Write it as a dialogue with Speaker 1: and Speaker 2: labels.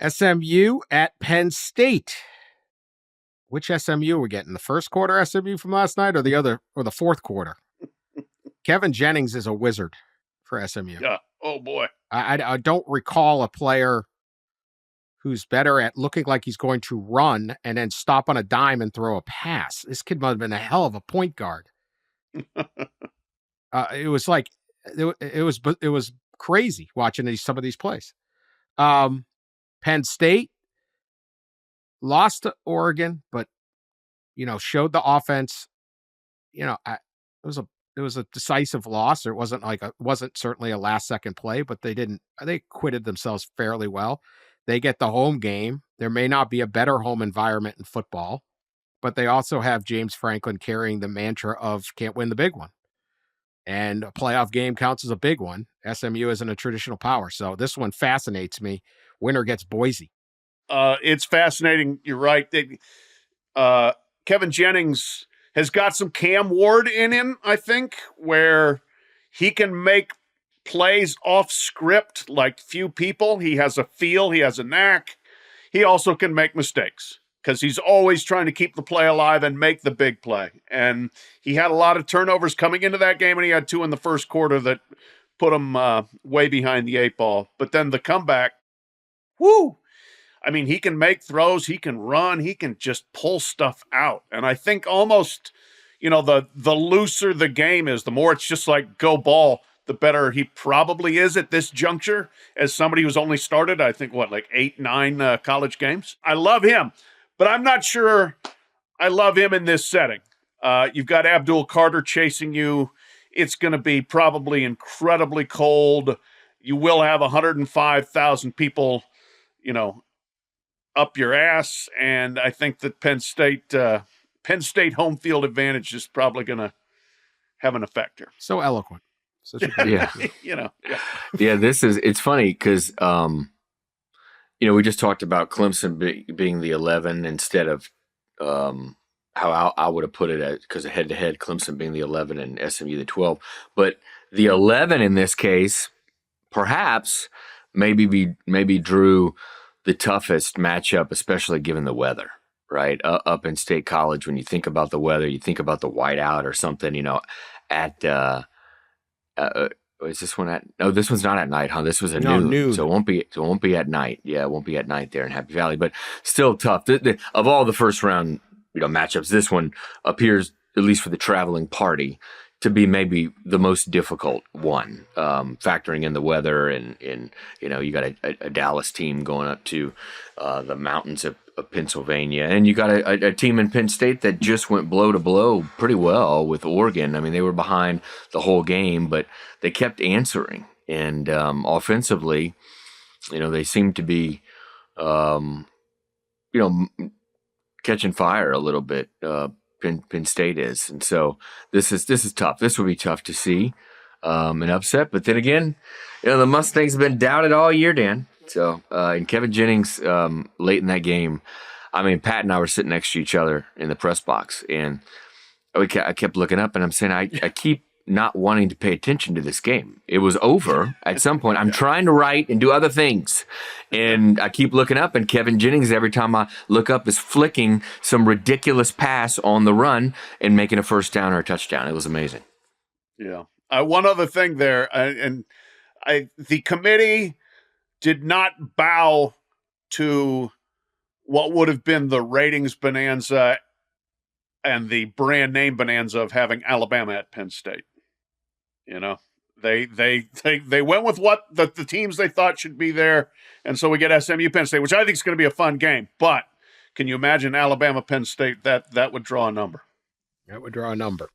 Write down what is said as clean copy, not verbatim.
Speaker 1: SMU at Penn State. Which SMU are we getting? The first quarter SMU from last night or the fourth quarter? Kevin Jennings is a wizard for SMU.
Speaker 2: Yeah. Oh, boy.
Speaker 1: I don't recall a player who's better at looking like he's going to run and then stop on a dime and throw a pass. This kid must have been a hell of a point guard. It was like it was crazy watching some of these plays. Penn State lost to Oregon, but showed the offense. It was a decisive loss. Or it wasn't certainly a last second play, but they acquitted themselves fairly well. They get the home game. There may not be a better home environment in football, but they also have James Franklin carrying the mantra of can't win the big one. And a playoff game counts as a big one. SMU isn't a traditional power. So this one fascinates me. Winner gets Boise.
Speaker 2: It's fascinating. You're right. Kevin Jennings has got some Cam Ward in him, I think, where he can make plays off script like few people. He has a feel. He has a knack. He also can make mistakes because he's always trying to keep the play alive and make the big play. And he had a lot of turnovers coming into that game, and he had 2 in the first quarter that put him way behind the 8 ball. But then the comeback, whoo! I mean, he can make throws, he can run, he can just pull stuff out. And I think almost, the looser the game is, the more it's just like go ball, the better he probably is at this juncture as somebody who's only started, I think, 8, 9 college games. I love him, but I'm not sure I love him in this setting. You've got Abdul Carter chasing you. It's going to be probably incredibly cold. You will have 105,000 people, up your ass. And I think that Penn State home field advantage is probably going to have an effect here.
Speaker 1: So eloquent.
Speaker 3: Yeah.
Speaker 2: Yeah.
Speaker 3: Yeah, it's funny because, we just talked about Clemson being the 11 instead of how I would have put it because of head-to-head, Clemson being the 11 and SMU the 12. But the 11 in this case, perhaps, maybe drew the toughest matchup, especially given the weather, right? Up in State College, when you think about the weather, you think about the whiteout or something, is this one no, this one's not at night, huh? This was at noon. So it won't be at night. Yeah, it won't be at night there in Happy Valley, but still tough. Of all the first round, matchups, this one appears, at least for the traveling party, to be maybe the most difficult one, factoring in the weather and you got a Dallas team going up to the mountains of Pennsylvania, and you got a team in Penn State that just went blow to blow pretty well with Oregon. I mean, they were behind the whole game, but they kept answering, and offensively, they seemed to be, catching fire a little bit. Penn State is, and so this is tough. This would be tough to see an upset, but then again, the Mustangs have been doubted all year, Dan. So and Kevin Jennings late in that game, I mean, Pat and I were sitting next to each other in the press box, and I kept looking up, and I'm saying I keep not wanting to pay attention to this game. It was over at some point. I'm trying to write and do other things, and I keep looking up, and Kevin Jennings, every time I look up, is flicking some ridiculous pass on the run and making a first down or a touchdown. It was amazing.
Speaker 2: Yeah. One other thing there, the committee did not bow to what would have been the ratings bonanza and the brand name bonanza of having Alabama at Penn State. They went with what the teams they thought should be there, and so we get SMU Penn State, which I think is going to be a fun game. But can you imagine Alabama Penn State? That would draw a number.
Speaker 1: That would draw a number.